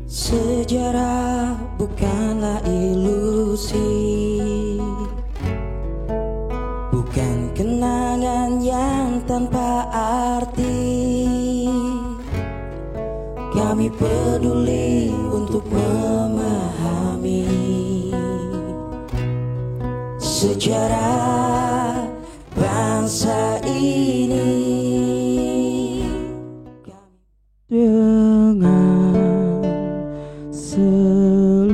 Sejarah bukanlah ilusi, bukan kenangan yang tanpa arti. Kami peduli untuk memahami sejarah bangsa ini. Dengan seluruh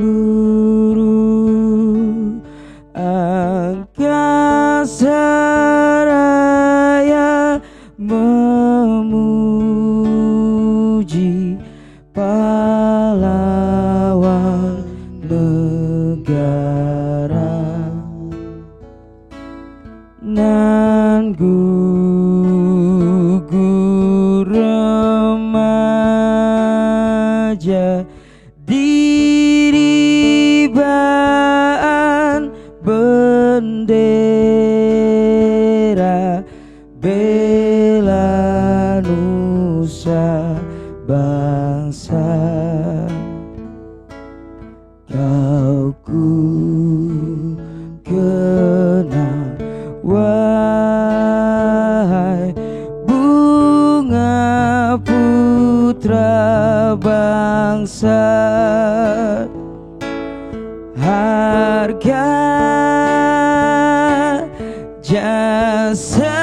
angkasa raya memuji pahlawan negara nan gugur remaja diribaan bendera bela nusa bangsa. Kau ku kenang wahai bunga putra bangsa, harga jasa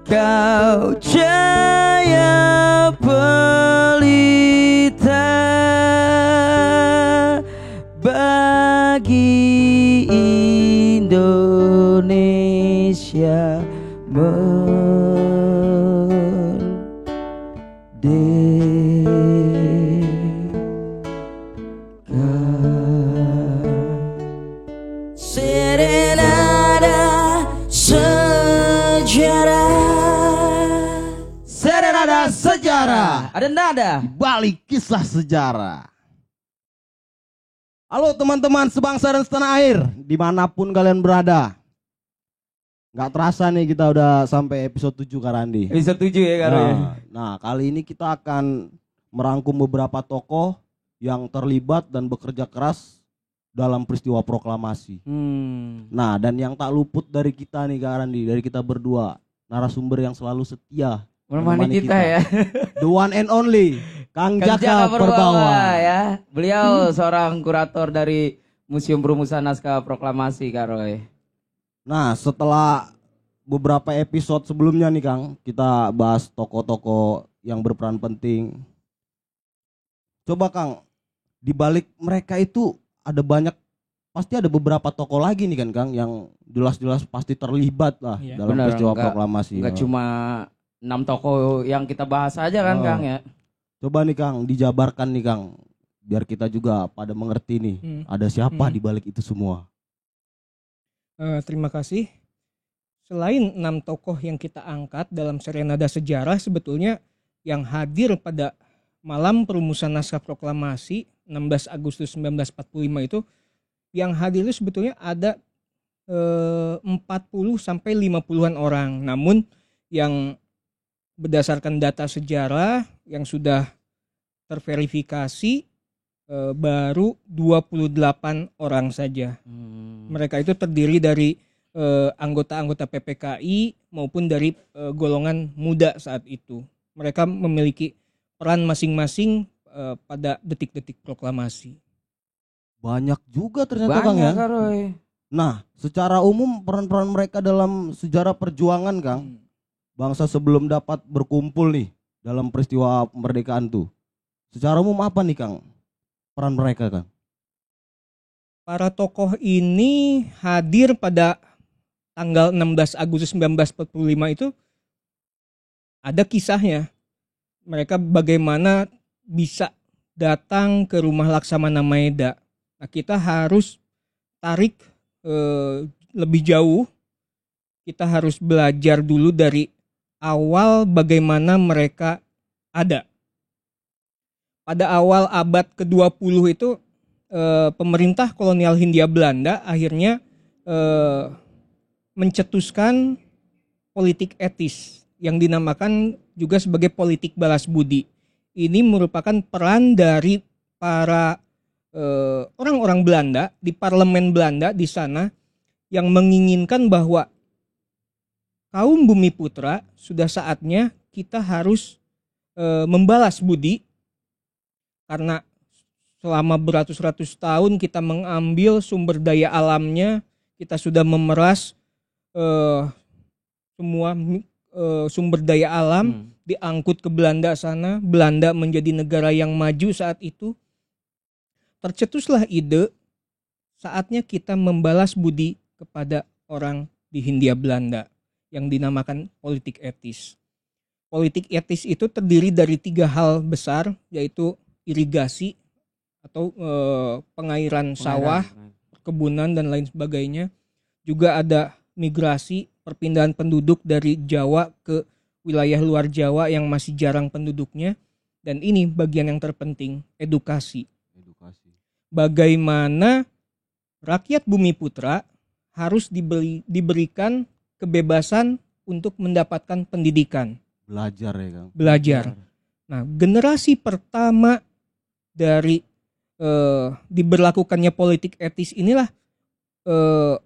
kau jaya pelita bagi Indonesia Serenada sejarah. Ada nada di balik kisah sejarah. Halo teman-teman sebangsa dan setanah air, dimanapun kalian berada. Gak terasa nih kita udah sampai episode 7 Karandi. Episode 7 ya Karo. Nah kali ini kita akan merangkum beberapa tokoh yang terlibat dan bekerja keras dalam peristiwa proklamasi. Nah dan yang tak luput dari kita nih Karandi, dari kita berdua, narasumber yang selalu setia menemani kita ya. The one and only Kang Jaka Perbawa ya. Beliau seorang kurator dari Museum Perumusan Naskah Proklamasi Karoy. Nah setelah beberapa episode sebelumnya nih Kang, kita bahas tokoh-tokoh yang berperan penting. Coba Kang, di balik mereka itu ada banyak, pasti ada beberapa tokoh lagi nih kan Kang, yang jelas-jelas pasti terlibat lah dalam peristiwa proklamasi. Enggak cuma 6 tokoh yang kita bahas aja kan Kang ya. Coba nih Kang, dijabarkan nih Kang, biar kita juga pada mengerti nih, ada siapa di balik itu semua. Terima kasih. Selain 6 tokoh yang kita angkat dalam Serenada Sejarah, sebetulnya yang hadir pada malam perumusan naskah proklamasi 16 Agustus 1945 itu, yang hadir itu sebetulnya ada 40 sampai 50-an orang. Namun yang berdasarkan data sejarah yang sudah terverifikasi baru 28 orang saja. Mereka itu terdiri dari anggota-anggota PPKI maupun dari golongan muda saat itu. Mereka memiliki peran masing-masing pada detik-detik proklamasi. Banyak juga ternyata Kang ya. Nah, secara umum peran-peran mereka dalam sejarah perjuangan Kang, bangsa sebelum dapat berkumpul nih dalam peristiwa kemerdekaan tuh. Secara umum apa nih Kang peran mereka Kang? Para tokoh ini hadir pada tanggal 16 Agustus 1945 itu ada kisahnya. Mereka bagaimana bisa datang ke rumah Laksamana Maeda. Nah, kita harus tarik lebih jauh. Kita harus belajar dulu dari awal bagaimana mereka ada. Pada awal abad ke-20 itu pemerintah kolonial Hindia Belanda akhirnya mencetuskan politik etis yang dinamakan juga sebagai politik balas budi. ini merupakan peran dari para orang-orang Belanda di parlemen Belanda di sana yang menginginkan bahwa kaum Bumi Putra sudah saatnya kita harus membalas budi karena selama beratus-ratus tahun kita mengambil sumber daya alamnya, kita sudah memeras semua sumber daya alam diangkut ke Belanda sana. Belanda menjadi negara yang maju saat itu. Tercetuslah ide saatnya kita membalas budi kepada orang di Hindia Belanda yang dinamakan politik etis. Politik etis itu terdiri dari 3 hal besar, yaitu irigasi atau pengairan sawah, perkebunan dan lain sebagainya. Juga ada migrasi, perpindahan penduduk dari Jawa ke wilayah luar Jawa yang masih jarang penduduknya. Dan ini bagian yang terpenting, edukasi. Bagaimana rakyat Bumi Putra harus diberikan kebebasan untuk mendapatkan pendidikan. Belajar ya Kang. Belajar. Nah, generasi pertama dari diberlakukannya politik etis inilah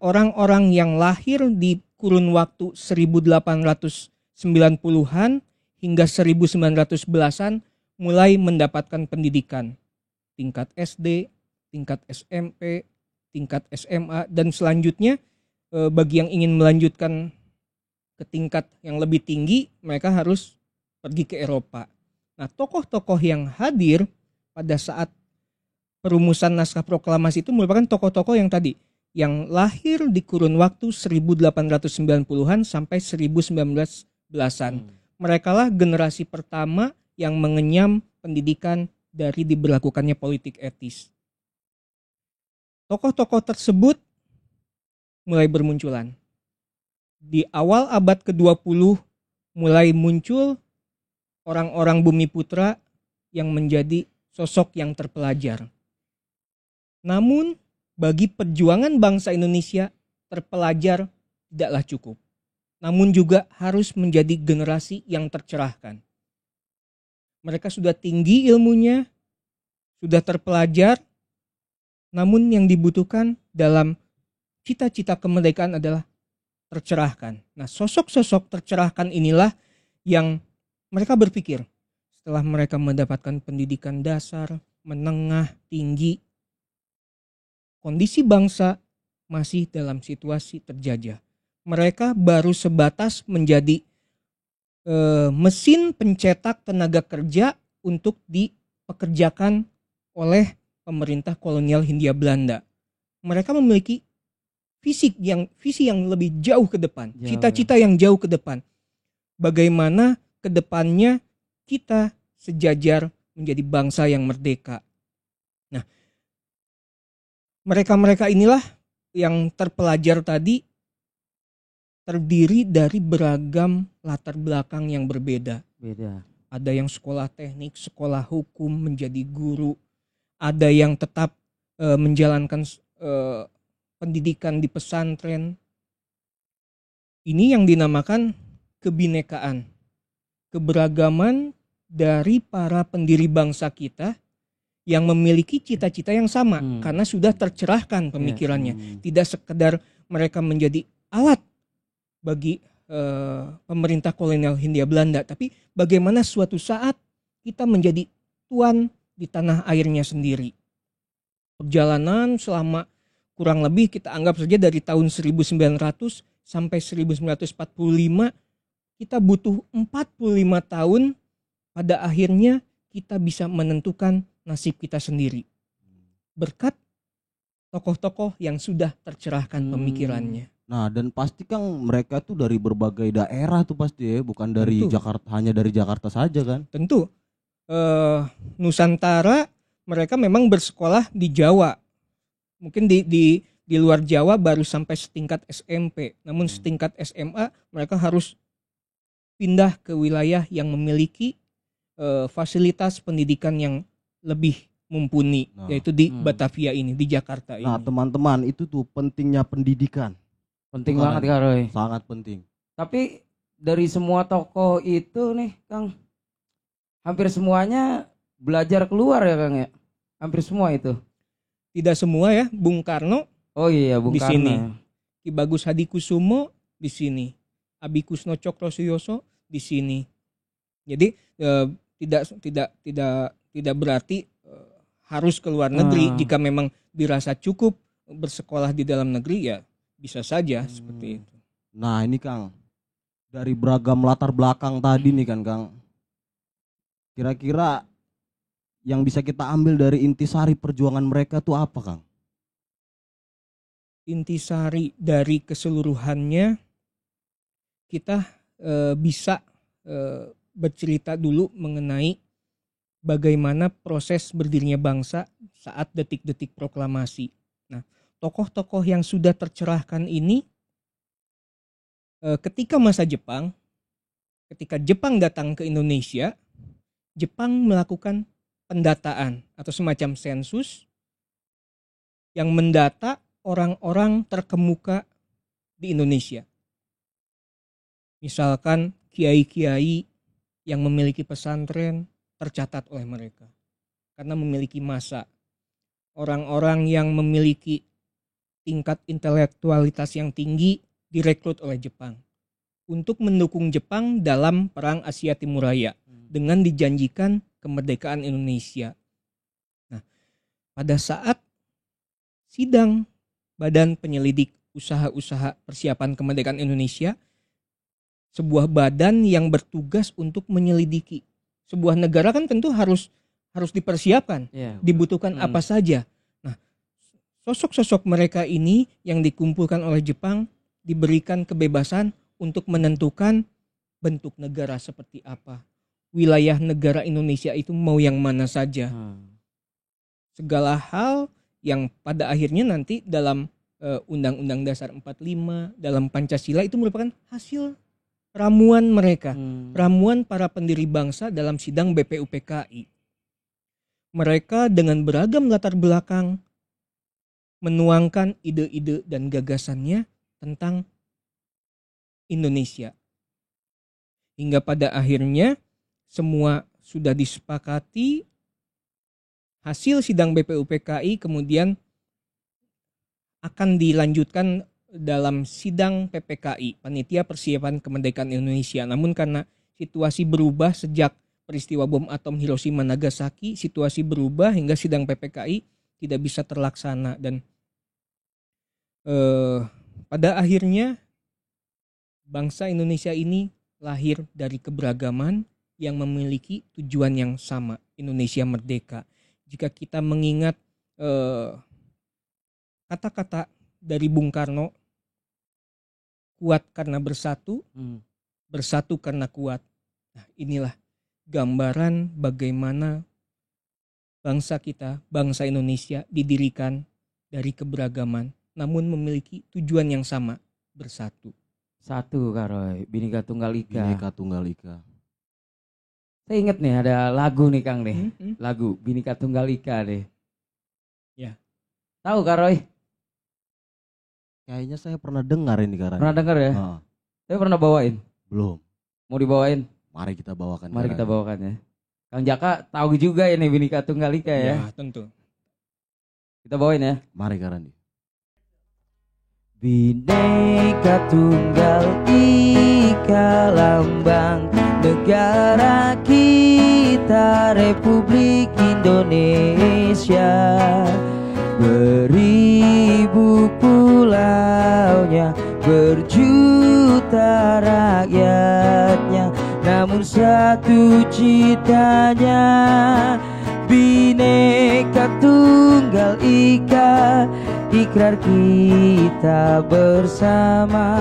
orang-orang yang lahir di kurun waktu 1890-an hingga 1911-an mulai mendapatkan pendidikan tingkat SD, tingkat SMP, tingkat SMA, dan selanjutnya bagi yang ingin melanjutkan ke tingkat yang lebih tinggi mereka harus pergi ke Eropa. Nah, tokoh-tokoh yang hadir pada saat perumusan naskah proklamasi itu merupakan tokoh-tokoh yang tadi yang lahir di kurun waktu 1890-an sampai 1911-an. Merekalah generasi pertama yang mengenyam pendidikan dari diberlakukannya politik etis. Tokoh-tokoh tersebut mulai bermunculan. Di awal abad ke-20 mulai muncul orang-orang Bumi Putra yang menjadi sosok yang terpelajar. Namun bagi perjuangan bangsa Indonesia, terpelajar tidaklah cukup. Namun juga harus menjadi generasi yang tercerahkan. Mereka sudah tinggi ilmunya, sudah terpelajar, namun yang dibutuhkan dalam cita-cita kemerdekaan adalah tercerahkan. Nah, sosok-sosok tercerahkan inilah yang mereka berpikir setelah mereka mendapatkan pendidikan dasar, menengah, tinggi, kondisi bangsa masih dalam situasi terjajah. Mereka baru sebatas menjadi mesin pencetak tenaga kerja untuk dipekerjakan oleh pemerintah kolonial Hindia Belanda. Mereka memiliki visi yang lebih jauh ke depan, cita-cita yang jauh ke depan. Bagaimana ke depannya kita sejajar menjadi bangsa yang merdeka. Nah, mereka-mereka inilah yang terpelajar tadi terdiri dari beragam latar belakang yang berbeda. Ada yang sekolah teknik, sekolah hukum, menjadi guru. Ada yang tetap menjalankan pendidikan di pesantren. Ini yang dinamakan kebinekaan. Keberagaman dari para pendiri bangsa kita yang memiliki cita-cita yang sama karena sudah tercerahkan pemikirannya. Tidak sekedar mereka menjadi alat bagi pemerintah kolonial Hindia Belanda, tapi bagaimana suatu saat kita menjadi tuan di tanah airnya sendiri. Perjalanan selama kurang lebih kita anggap saja dari tahun 1900 sampai 1945, kita butuh 45 tahun pada akhirnya kita bisa menentukan nasib kita sendiri. Berkat tokoh-tokoh yang sudah tercerahkan pemikirannya. Nah, dan pasti kan mereka tuh dari berbagai daerah tuh pasti ya, bukan dari Jakarta, hanya dari Jakarta saja kan? Tentu. Nusantara mereka memang bersekolah di Jawa. Mungkin di luar Jawa baru sampai setingkat SMP. Namun setingkat SMA mereka harus pindah ke wilayah yang memiliki fasilitas pendidikan yang lebih mumpuni, yaitu di Batavia ini, di Jakarta ini. Nah, teman-teman, itu tuh pentingnya pendidikan. Penting banget Karoy. Sangat penting. Tapi dari semua tokoh itu nih Kang, hampir semuanya belajar keluar ya Kang ya. Hampir semua itu. Tidak semua ya, Bung Karno Oh iya, Bung di Karno. sini. Ki Bagus Hadikusumo di sini. Abi Kusno Cokrosuyoso di sini. Jadi tidak berarti harus keluar negeri. Jika memang dirasa cukup bersekolah di dalam negeri ya bisa saja seperti itu. Nah ini Kang, dari beragam latar belakang tadi nih kan Kang, kira-kira yang bisa kita ambil dari intisari perjuangan mereka tuh apa Kang? Intisari dari keseluruhannya kita bisa bercerita dulu mengenai bagaimana proses berdirinya bangsa saat detik-detik proklamasi. Nah, tokoh-tokoh yang sudah tercerahkan ini ketika masa Jepang, ketika Jepang datang ke Indonesia, Jepang melakukan pendataan atau semacam sensus yang mendata orang-orang terkemuka di Indonesia. Misalkan kiai-kiai yang memiliki pesantren tercatat oleh mereka karena memiliki massa. Orang-orang yang memiliki tingkat intelektualitas yang tinggi direkrut oleh Jepang untuk mendukung Jepang dalam Perang Asia Timur Raya dengan dijanjikan kemerdekaan Indonesia. Nah, pada saat sidang Badan Penyelidik Usaha-usaha Persiapan Kemerdekaan Indonesia, sebuah badan yang bertugas untuk menyelidiki sebuah negara kan tentu harus dipersiapkan, dibutuhkan apa saja. Nah, sosok-sosok mereka ini yang dikumpulkan oleh Jepang diberikan kebebasan untuk menentukan bentuk negara seperti apa, wilayah negara Indonesia itu mau yang mana saja. Segala hal yang pada akhirnya nanti dalam Undang-Undang Dasar 45, dalam Pancasila itu merupakan hasil ramuan mereka, ramuan para pendiri bangsa dalam sidang BPUPKI. Mereka dengan beragam latar belakang menuangkan ide-ide dan gagasannya tentang Indonesia. Hingga pada akhirnya semua sudah disepakati, hasil sidang BPUPKI kemudian akan dilanjutkan dalam sidang PPKI, Panitia Persiapan Kemerdekaan Indonesia. Namun karena situasi berubah sejak peristiwa bom atom Hiroshima Nagasaki, situasi berubah hingga sidang PPKI tidak bisa terlaksana. Dan pada akhirnya bangsa Indonesia ini lahir dari keberagaman yang memiliki tujuan yang sama, Indonesia merdeka. Jika kita mengingat kata-kata dari Bung Karno, kuat karena bersatu, bersatu karena kuat. Nah, inilah gambaran bagaimana bangsa kita, bangsa Indonesia didirikan dari keberagaman, namun memiliki tujuan yang sama, bersatu. Satu Karoy, Bhinneka Tunggal Ika. Bhinneka Tunggal Ika. Saya inget nih ada lagu nih Kang nih, lagu Bhinneka Tunggal Ika deh. Ya. Tahu Karoy? Kayaknya saya pernah dengar ini Kak. Pernah dengar ya? Saya pernah bawain. Belum. Mau dibawain? Mari kita bawakan. Mari kita bawakan ya. Kang Jaka tahu juga ini Bhinneka Tunggal Ika ya? Ya, tentu. Kita bawain ya. Mari Kak Randi. Bhinneka Tunggal Ika, lambang negara kita Republik Indonesia. Beribu pulaunya, berjuta rakyatnya, namun satu citanya, Bhinneka Tunggal Ika. Ikrar kita bersama,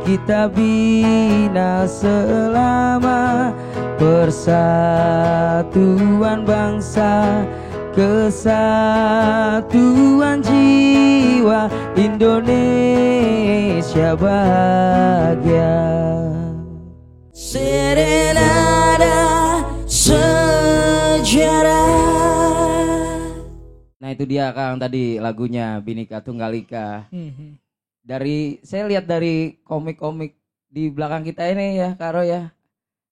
kita bina selama persatuan bangsa, kesatuan jiwa, Indonesia bahagia. Serenada sejarah. Nah itu dia Kang tadi lagunya Bhinneka Tunggal Ika. Saya lihat dari komik-komik di belakang kita ini ya Karo ya.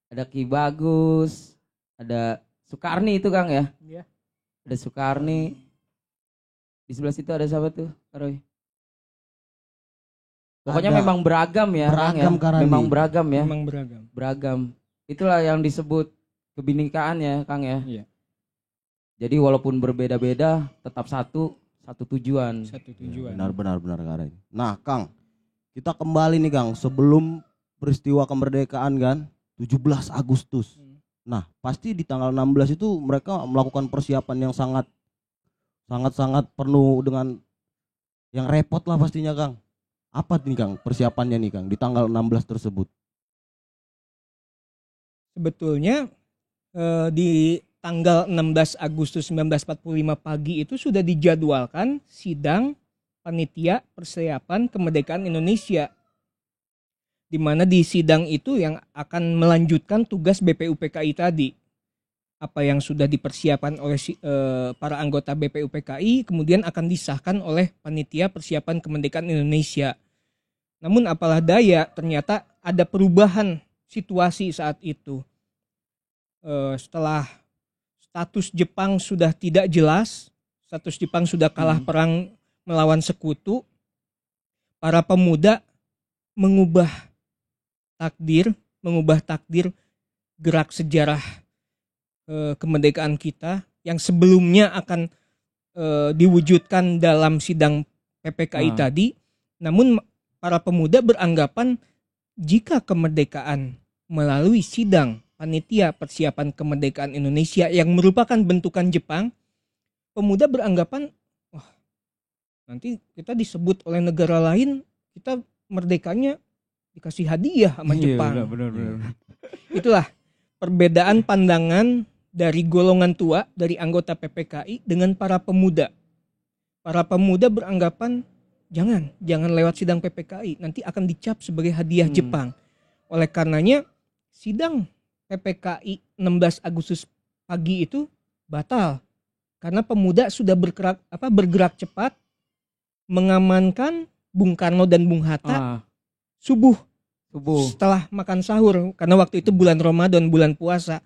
Ada Ki Bagus, Ada Sukarni itu Kang ya. Iya. Ada Sukarni. Di sebelah situ ada siapa tuh, Karoy? Pokoknya Ada memang beragam ya, Kang, beragam, ya. Karani. Memang beragam ya. Memang beragam. Beragam. Itulah yang disebut kebinekaan ya, Kang ya. Iya. Jadi walaupun berbeda-beda, tetap satu tujuan. Satu tujuan. Benar Karani. Nah, Kang, kita kembali nih Kang sebelum peristiwa kemerdekaan kan 17 Agustus. Nah, pasti di tanggal 16 itu mereka melakukan persiapan yang sangat penuh dengan yang repot lah pastinya Kang. Apa nih Kang persiapannya nih Kang di tanggal 16 tersebut? Sebetulnya di tanggal 16 Agustus 1945 pagi itu sudah dijadwalkan sidang panitia persiapan kemerdekaan Indonesia. Di mana di sidang itu yang akan melanjutkan tugas BPUPKI tadi. Apa yang sudah dipersiapkan oleh para anggota BPUPKI kemudian akan disahkan oleh panitia persiapan kemerdekaan Indonesia. Namun apalah daya, ternyata ada perubahan situasi saat itu. Setelah status Jepang sudah tidak jelas, status Jepang sudah kalah perang melawan sekutu, para pemuda mengubah takdir gerak sejarah kemerdekaan kita yang sebelumnya akan diwujudkan dalam sidang PPKI tadi. Namun para pemuda beranggapan jika kemerdekaan melalui sidang panitia persiapan kemerdekaan Indonesia yang merupakan bentukan Jepang, pemuda beranggapan wah, nanti kita disebut oleh negara lain, kita merdekanya dikasih hadiah sama Jepang. Benar. Itulah perbedaan pandangan dari golongan tua, dari anggota PPKI dengan para pemuda. Para pemuda beranggapan jangan lewat sidang PPKI, nanti akan dicap sebagai hadiah Jepang. Oleh karenanya sidang PPKI 16 Agustus pagi itu batal karena pemuda sudah bergerak cepat mengamankan Bung Karno dan Bung Hatta subuh setelah makan sahur, karena waktu itu bulan Ramadan, bulan puasa,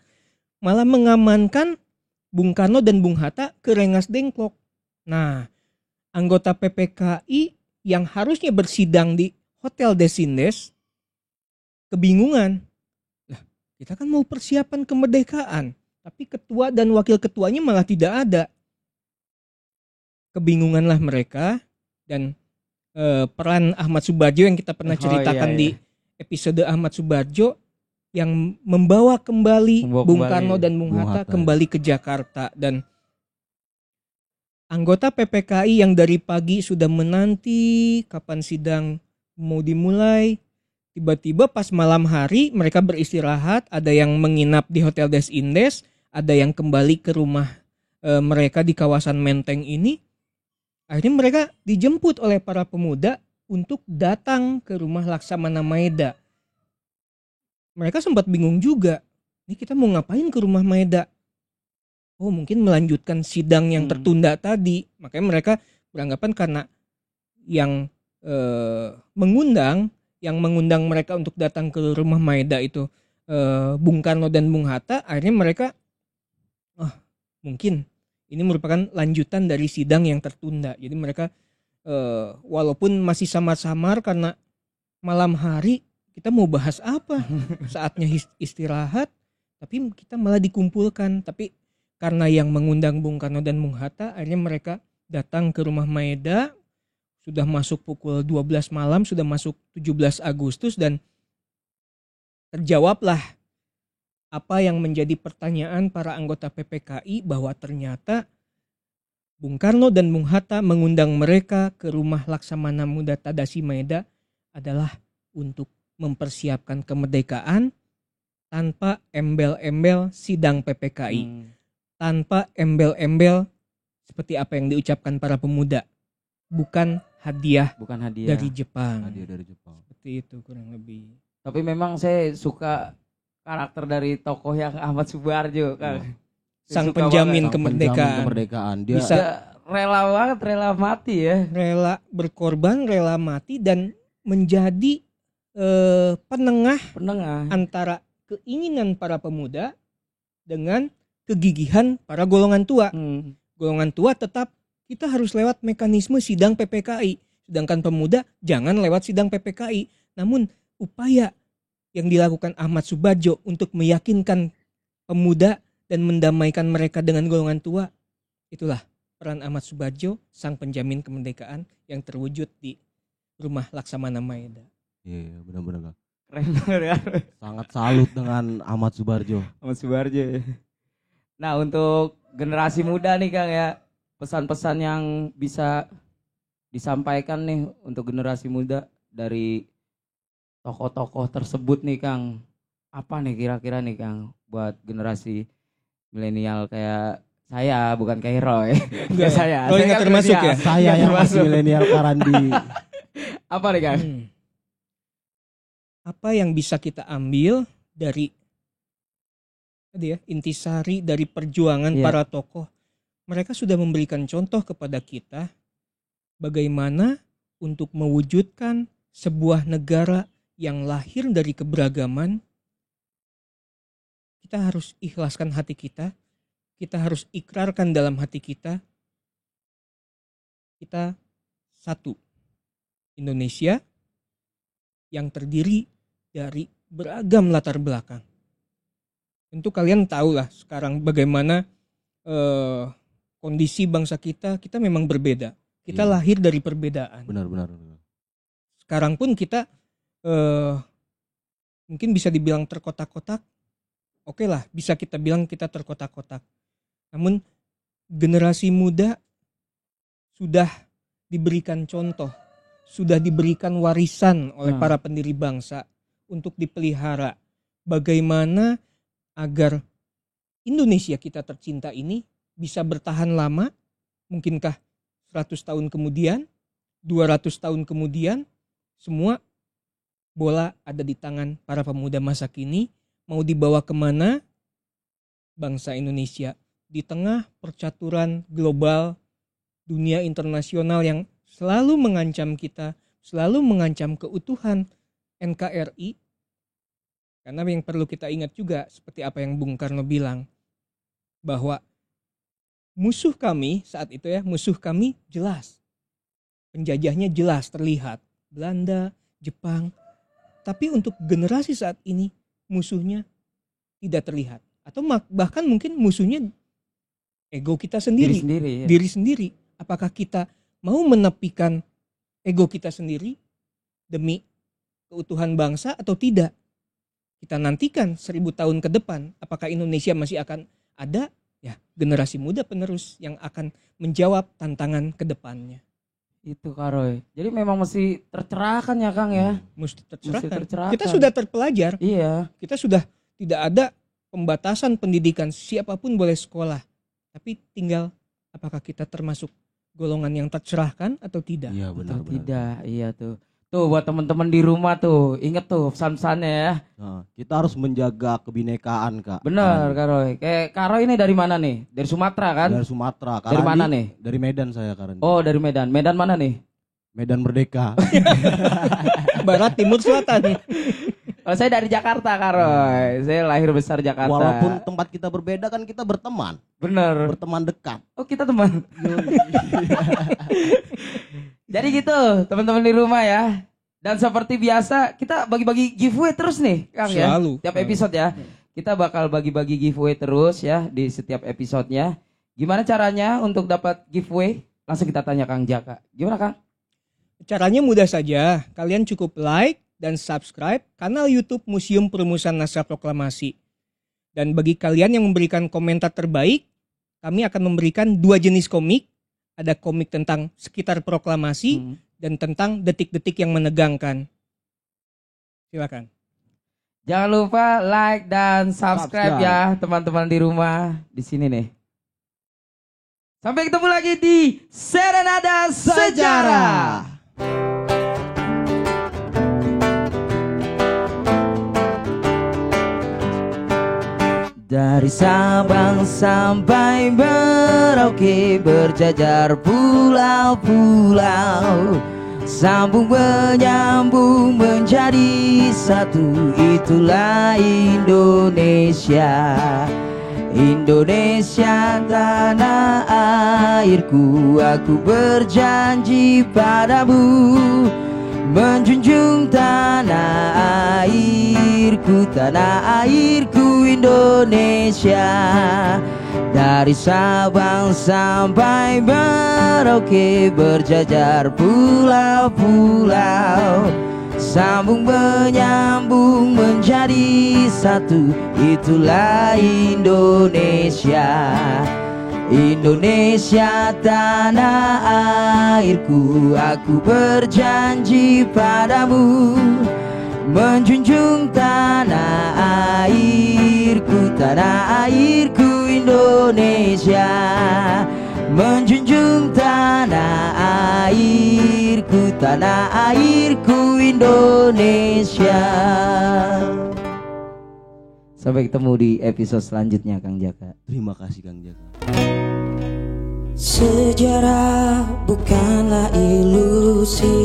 malah mengamankan Bung Karno dan Bung Hatta ke Rengas Dengklok. Nah, anggota PPKI yang harusnya bersidang di Hotel Desindes kebingungan. Lah, kita kan mau persiapan kemerdekaan, tapi ketua dan wakil ketuanya malah tidak ada. Kebingunganlah mereka dan peran Ahmad Subarjo yang kita pernah ceritakan di episode Ahmad Subarjo yang membawa kembali Bung Karno dan Bung Hatta kembali ke Jakarta. Dan anggota PPKI yang dari pagi sudah menanti kapan sidang mau dimulai, tiba-tiba pas malam hari mereka beristirahat, ada yang menginap di Hotel Des Indes, ada yang kembali ke rumah mereka di kawasan Menteng ini. Akhirnya mereka dijemput oleh para pemuda untuk datang ke rumah Laksamana Maeda. Mereka sempat bingung juga. Ini kita mau ngapain ke rumah Maeda? Oh, mungkin melanjutkan sidang yang tertunda tadi. Makanya mereka beranggapan karena yang mengundang mereka untuk datang ke rumah Maeda itu Bung Karno dan Bung Hatta. Akhirnya mereka mungkin ini merupakan lanjutan dari sidang yang tertunda. Jadi mereka walaupun masih samar-samar karena malam hari kita mau bahas apa? Saatnya istirahat, tapi kita malah dikumpulkan. Tapi karena yang mengundang Bung Karno dan Bung Hatta, akhirnya mereka datang ke rumah Maeda. Sudah masuk pukul 12 malam, sudah masuk 17 Agustus dan terjawablah apa yang menjadi pertanyaan para anggota PPKI bahwa ternyata Bung Karno dan Bung Hatta mengundang mereka ke rumah Laksamana Muda Tadashi Maeda adalah untuk mempersiapkan kemerdekaan tanpa embel-embel sidang PPKI, tanpa embel-embel seperti apa yang diucapkan para pemuda, bukan hadiah dari Jepang. Hadiah dari Jepang. Seperti itu kurang lebih. Tapi memang saya suka karakter dari tokoh yang Ahmad Subarjo, Kang. Sang penjamin kemerdekaan. Dia bisa rela banget, rela mati ya. Rela berkorban, rela mati dan menjadi penengah antara keinginan para pemuda dengan kegigihan para golongan tua. Golongan tua tetap kita harus lewat mekanisme sidang PPKI. Sedangkan pemuda jangan lewat sidang PPKI. Namun upaya yang dilakukan Ahmad Subardjo untuk meyakinkan pemuda dan mendamaikan mereka dengan golongan tua, itulah peran Ahmad Subardjo, sang penjamin kemerdekaan yang terwujud di Rumah Laksamana Maeda. Iya, benar-benar. Keren banget ya. Sangat salut dengan Ahmad Subardjo. Ahmad Subardjo. Nah, untuk generasi muda nih Kang ya, pesan-pesan yang bisa disampaikan nih untuk generasi muda dari tokoh-tokoh tersebut nih Kang. Apa nih kira-kira nih Kang buat generasi milenial kayak saya, bukan kayak Roy. Enggak saya. Oh, nggak termasuk ya? Saya yang masih milenial Karandi. Apa nih Kang? Apa yang bisa kita ambil dari tadi ya, intisari dari perjuangan para tokoh? Mereka sudah memberikan contoh kepada kita bagaimana untuk mewujudkan sebuah negara yang lahir dari keberagaman. Kita harus ikhlaskan hati kita. Kita harus ikrarkan dalam hati kita. Kita satu. Indonesia yang terdiri dari beragam latar belakang. Tentu kalian tahu lah sekarang bagaimana kondisi bangsa kita memang berbeda. Kita lahir dari perbedaan. Benar. Sekarang pun kita mungkin bisa dibilang terkotak-kotak. Oke lah, bisa kita bilang kita terkotak-kotak. Namun generasi muda sudah diberikan contoh, sudah diberikan warisan oleh para pendiri bangsa untuk dipelihara. Bagaimana agar Indonesia kita tercinta ini bisa bertahan lama, mungkinkah 100 tahun kemudian, 200 tahun kemudian, semua bola ada di tangan para pemuda masa kini. Mau dibawa kemana bangsa Indonesia di tengah percaturan global dunia internasional yang selalu mengancam kita, selalu mengancam keutuhan NKRI. Karena yang perlu kita ingat juga seperti apa yang Bung Karno bilang, bahwa musuh kami saat itu ya, musuh kami jelas. Penjajahnya jelas terlihat, Belanda, Jepang. Tapi untuk generasi saat ini musuhnya tidak terlihat. Atau bahkan mungkin musuhnya ego kita sendiri. Diri sendiri. Apakah kita mau menepikan ego kita sendiri demi keutuhan bangsa atau tidak? Kita nantikan 1000 tahun ke depan. Apakah Indonesia masih akan ada? Ya, generasi muda penerus yang akan menjawab tantangan ke depannya. Itu Kak Roy. Jadi memang mesti tercerahkan ya Kang ya. Mesti tercerahkan. Kita Kita sudah terpelajar. Iya. Kita sudah tidak ada pembatasan pendidikan. Siapapun boleh sekolah. Tapi tinggal apakah kita termasuk golongan yang tercerahkan atau tidak. Iya benar. Tidak, iya tuh. Tuh buat teman-teman di rumah tuh, inget tuh pesan-pesannya ya. Nah, kita harus menjaga kebinekaan Kak. Bener Kak Roy. Kayak Kak Roy ini dari mana nih? Dari Sumatera kan? Dari Sumatera. Dari mana nih? Dari Medan saya Karandi. Oh dari Medan. Medan mana nih? Medan Merdeka. Barat, timur, selatan. Oh saya dari Jakarta Kak Roy. Saya lahir besar Jakarta. Walaupun tempat kita berbeda kan kita berteman. Bener. Berteman dekat. Oh kita teman. Jadi gitu teman-teman di rumah ya. Dan seperti biasa kita bagi-bagi giveaway terus nih Kang ya. Selalu. Tiap episode ya. Kita bakal bagi-bagi giveaway terus ya di setiap episodenya. Gimana caranya untuk dapat giveaway? Langsung kita tanya Kang Jaka. Gimana Kang? Caranya mudah saja. Kalian cukup like dan subscribe kanal YouTube Museum Perumusan Naskah Proklamasi. Dan bagi kalian yang memberikan komentar terbaik, kami akan memberikan 2 jenis komik. Ada komik tentang sekitar proklamasi dan tentang detik-detik yang menegangkan. Silakan. Jangan lupa like dan subscribe ya teman-teman di rumah di sini nih. Sampai ketemu lagi di Serenada Sejarah. Dari Sabang sampai Merauke berjajar pulau-pulau, sambung menyambung menjadi satu, itulah Indonesia. Indonesia tanah airku, aku berjanji padamu menjunjung tanah airku Indonesia. Dari Sabang sampai Merauke berjajar pulau-pulau, sambung menyambung menjadi satu, itulah Indonesia. Indonesia tanah airku, aku berjanji padamu menjunjung tanah airku Indonesia, menjunjung tanah airku Indonesia. Sampai ketemu di episode selanjutnya Kang Jaka. Terima kasih Kang Jaka. Sejarah bukanlah ilusi,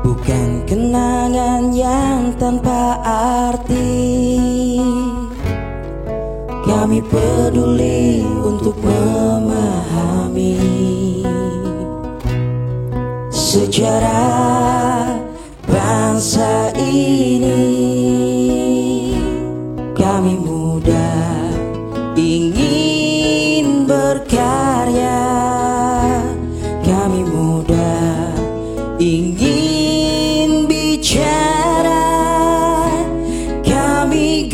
bukan kenangan yang tanpa arti. Kami peduli untuk memahami sejarah bangsa ini. Kami muda ingin berkarya, kami muda ingin bicara, kami